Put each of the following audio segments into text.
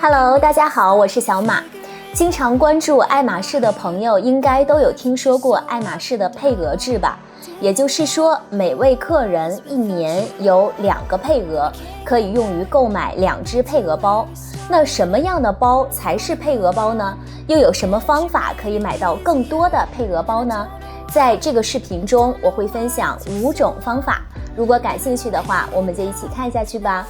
Hello， 大家好，我是小马。经常关注爱马仕的朋友应该都有听说过爱马仕的配额制吧？也就是说，每位客人一年有2个配额，可以用于购买2只配额包。那什么样的包才是配额包呢？又有什么方法可以买到更多的配额包呢？在这个视频中，我会分享5种方法。如果感兴趣的话，我们就一起看下去吧。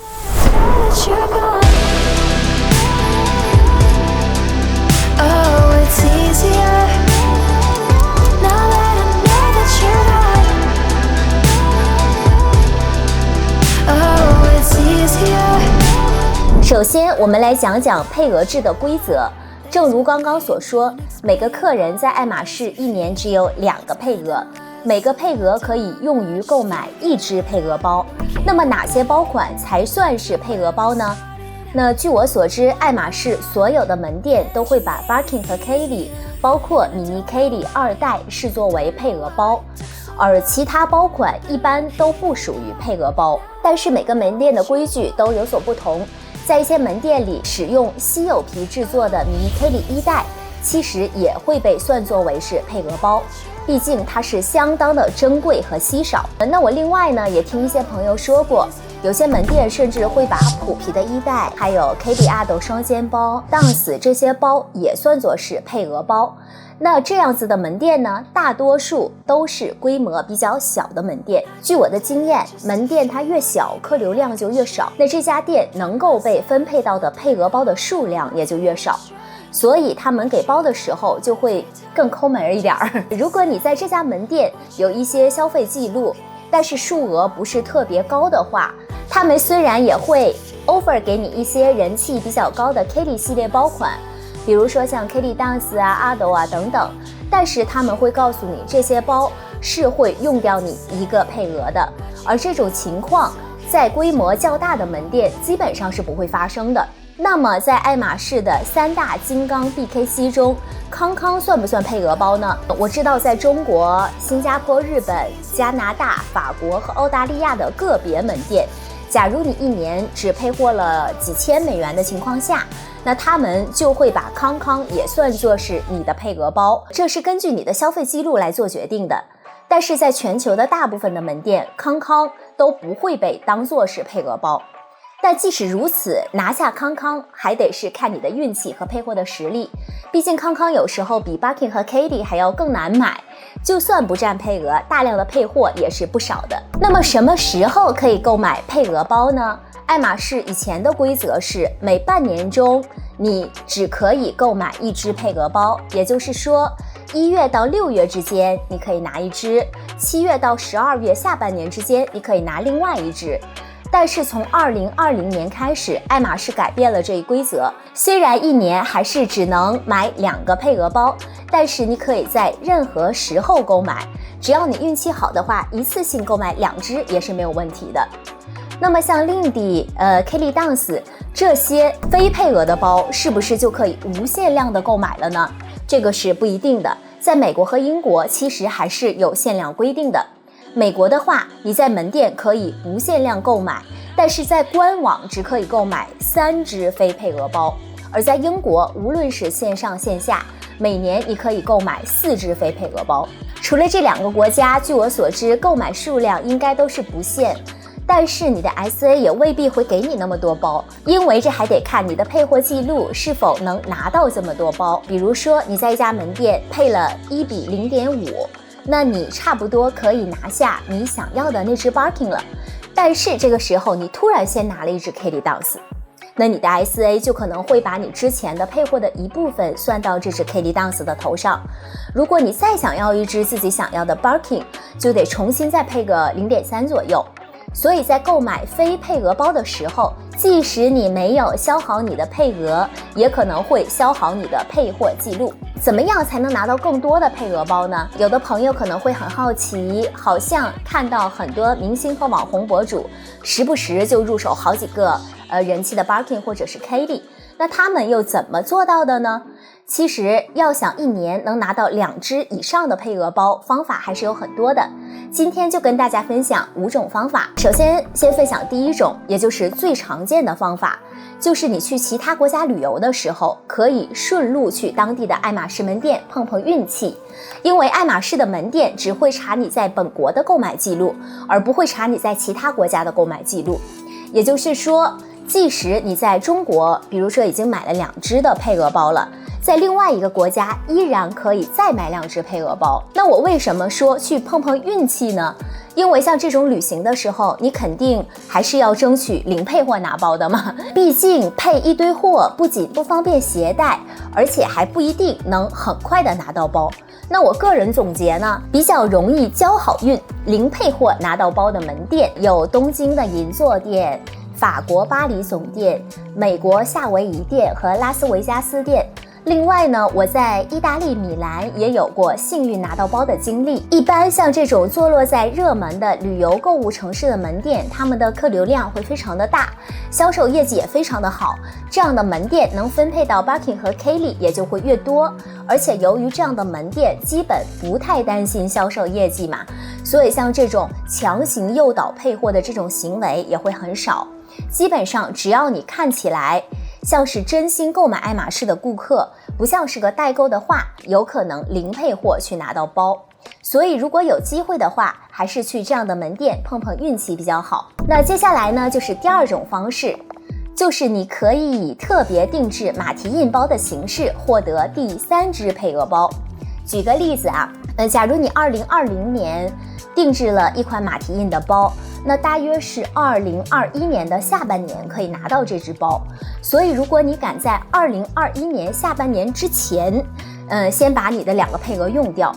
首先，我们来讲讲配额制的规则。正如刚刚所说，每个客人在爱马仕一年只有2个配额，每个配额可以用于购买1只配额包。那么哪些包款才算是配额包呢？那据我所知，爱马仕所有的门店都会把 Birkin 和 Kelly， 包括米妮 Kelly 2代视作为配额包，而其他包款一般都不属于配额包。但是每个门店的规矩都有所不同，在一些门店里使用稀有皮制作的米妮 Kelly 1代，其实也会被算作为是配额包，毕竟它是相当的珍贵和稀少。那我另外呢，也听一些朋友说过，有些门店甚至会把普皮的1代，还有 Kelly Ado 双肩包、Dance 这些包也算作是配额包。那这样子的门店呢，大多数都是规模比较小的门店。据我的经验，门店它越小，客流量就越少，那这家店能够被分配到的配额包的数量也就越少，所以他们给包的时候就会更抠门一点。如果你在这家门店有一些消费记录，但是数额不是特别高的话，他们虽然也会 offer 给你一些人气比较高的 Kelly 系列包款，比如说像 Kelly Dance 啊、Ado 啊等等，但是他们会告诉你这些包是会用掉你1个配额的，而这种情况在规模较大的门店基本上是不会发生的。那么在爱马仕的3大金刚 BKC 中，康康算不算配额包呢？我知道在中国、新加坡、日本、加拿大、法国和澳大利亚的个别门店，假如你一年只配货了几千美元的情况下，那他们就会把康康也算作是你的配额包，这是根据你的消费记录来做决定的。但是在全球的大部分的门店，康康都不会被当作是配额包。但即使如此，拿下康康还得是看你的运气和配货的实力，毕竟康康有时候比 Birkin 和 Kelly 还要更难买，就算不占配额，大量的配货也是不少的。那么什么时候可以购买配额包呢？爱马仕以前的规则是每半年中你只可以购买1只配额包，也就是说1月到6月之间你可以拿1只，7月到12月下半年之间你可以拿另外1只。但是从2020年开始，爱马仕改变了这一规则，虽然一年还是只能买2个配额包，但是你可以在任何时候购买，只要你运气好的话，一次性购买2只也是没有问题的。那么像Lindy、Kelly Dance 这些非配额的包，是不是就可以无限量的购买了呢？这个是不一定的，在美国和英国其实还是有限量规定的。美国的话，你在门店可以无限量购买，但是在官网只可以购买3只非配额包。而在英国，无论是线上线下，每年你可以购买4只非配额包。除了这2个国家，据我所知，购买数量应该都是不限。但是你的 SA 也未必会给你那么多包，因为这还得看你的配货记录是否能拿到这么多包。比如说你在一家门店配了1比0.5，那你差不多可以拿下你想要的那只 Birkin 了。但是这个时候你突然先拿了1只 Kelly Dance， 那你的 SA 就可能会把你之前的配货的一部分算到这只 Kelly Dance 的头上。如果你再想要1只自己想要的 Birkin， 就得重新再配个 0.3 左右。所以在购买非配额包的时候，即使你没有消耗你的配额，也可能会消耗你的配货记录。怎么样才能拿到更多的配额包呢？有的朋友可能会很好奇，好像看到很多明星和网红博主时不时就入手好几个人气的 Birkin 或者是 Kelly， 那他们又怎么做到的呢？其实要想一年能拿到2只以上的配额包，方法还是有很多的。今天就跟大家分享5种方法。首先分享第一种，也就是最常见的方法，就是你去其他国家旅游的时候，可以顺路去当地的爱马仕门店碰碰运气。因为爱马仕的门店只会查你在本国的购买记录，而不会查你在其他国家的购买记录。也就是说，即使你在中国，比如说已经买了2只的配额包了，在另外一个国家依然可以再买2只配额包。那我为什么说去碰碰运气呢？因为像这种旅行的时候，你肯定还是要争取零配货拿包的嘛。毕竟配一堆货不仅不方便携带，而且还不一定能很快的拿到包。那我个人总结呢，比较容易交好运、零配货拿到包的门店有东京的银座店、法国巴黎总店、美国夏威夷店和拉斯维加斯店。另外呢，我在意大利米兰也有过幸运拿到包的经历。一般像这种坐落在热门的旅游购物城市的门店，他们的客流量会非常的大，销售业绩也非常的好，这样的门店能分配到 Birkin 和 Kaylee 也就会越多。而且由于这样的门店基本不太担心销售业绩嘛，所以像这种强行诱导配货的这种行为也会很少。基本上只要你看起来像是真心购买爱马仕的顾客，不像是个代购的话，有可能零配货去拿到包。所以如果有机会的话，还是去这样的门店碰碰运气比较好。那接下来呢，就是第2种方式，就是你可以以特别定制马蹄印包的形式获得第3只配额包。举个例子啊，假如你2020年定制了一款马蹄印的包，那大约是2021年的下半年可以拿到这只包。所以如果你赶在2021年下半年之前，先把你的2个配额用掉，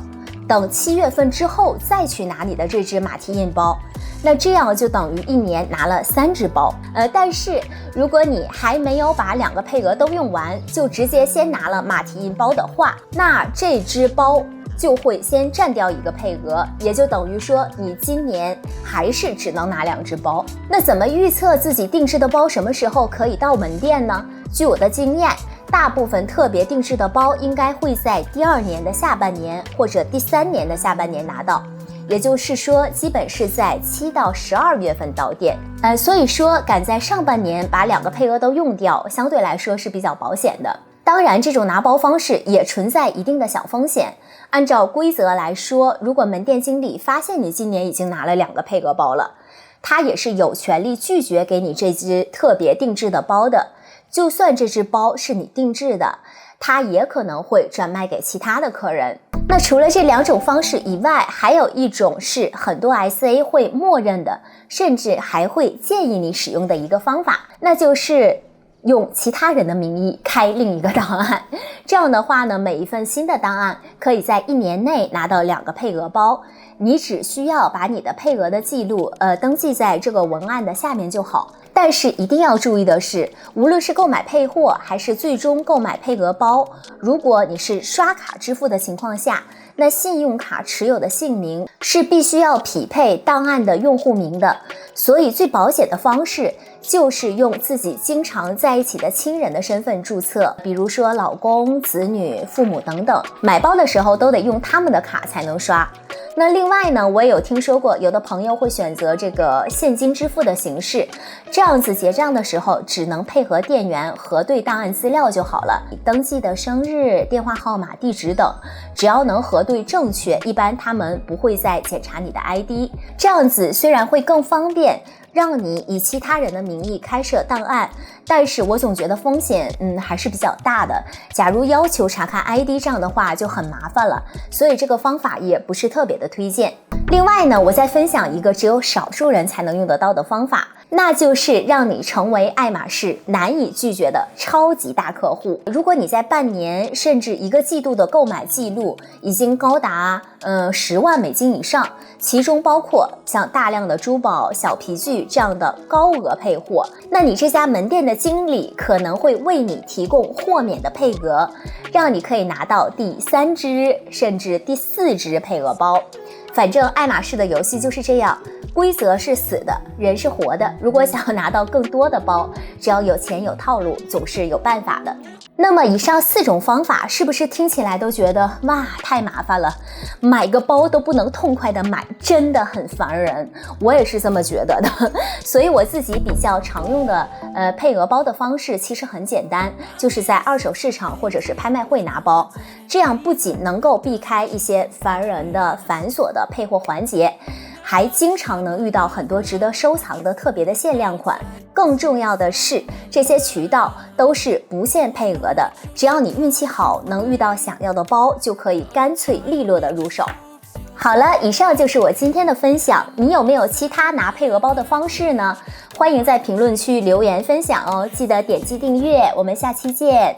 等7月份之后再去拿你的这只马蹄印包，那这样就等于1年拿了3只包。但是如果你还没有把2个配额都用完，就直接先拿了马蹄印包的话，那这只包就会先占掉1个配额，也就等于说你今年还是只能拿2只包。那怎么预测自己定制的包什么时候可以到门店呢？据我的经验，大部分特别定制的包应该会在第2年的下半年或者第3年的下半年拿到，也就是说基本是在7到12月份到店。所以说赶在上半年把2个配额都用掉，相对来说是比较保险的。当然这种拿包方式也存在一定的小风险。按照规则来说，如果门店经理发现你今年已经拿了2个配额包了，他也是有权利拒绝给你这只特别定制的包的。就算这只包是你定制的，他也可能会转卖给其他的客人。那除了这2种方式以外，还有一种是很多 SA 会默认的，甚至还会建议你使用的一个方法，那就是用其他人的名义开另一个档案。这样的话呢，每一份新的档案可以在1年内拿到2个配额包，你只需要把你的配额的记录登记在这个文案的下面就好。但是一定要注意的是，无论是购买配货还是最终购买配额包，如果你是刷卡支付的情况下，那信用卡持有的姓名是必须要匹配档案的用户名的。所以最保险的方式就是用自己经常在一起的亲人的身份注册，比如说老公、子女、父母等等，买包的时候都得用他们的卡才能刷。那另外呢，我也有听说过有的朋友会选择这个现金支付的形式，这样子结账的时候只能配合店员核对档案资料就好了，登记的生日、电话号码、地址等，只要能核对正确，一般他们不会再检查你的 ID。 这样子虽然会更方便让你以其他人的名义开设档案，但是我总觉得风险还是比较大的。假如要求查看 ID 这样的话就很麻烦了，所以这个方法也不是特别的推荐。另外呢，我再分享一个只有少数人才能用得到的方法，那就是让你成为爱马仕难以拒绝的超级大客户。如果你在半年甚至1个季度的购买记录已经高达10万美金以上，其中包括像大量的珠宝、小皮具这样的高额配货，那你这家门店的经理可能会为你提供豁免的配额，让你可以拿到第3只甚至第4只配额包。反正爱马仕的游戏就是这样，规则是死的，人是活的。如果想要拿到更多的包，只要有钱有套路，总是有办法的。那么以上4种方法是不是听起来都觉得哇太麻烦了，买个包都不能痛快的买，真的很烦人。我也是这么觉得的，所以我自己比较常用的配额包的方式其实很简单，就是在二手市场或者是拍卖会拿包，这样不仅能够避开一些烦人的繁琐的配货环节，还经常能遇到很多值得收藏的特别的限量款。更重要的是，这些渠道都是不限配额的，只要你运气好，能遇到想要的包，就可以干脆利落的入手。好了，以上就是我今天的分享，你有没有其他拿配额包的方式呢？欢迎在评论区留言分享哦，记得点击订阅，我们下期见。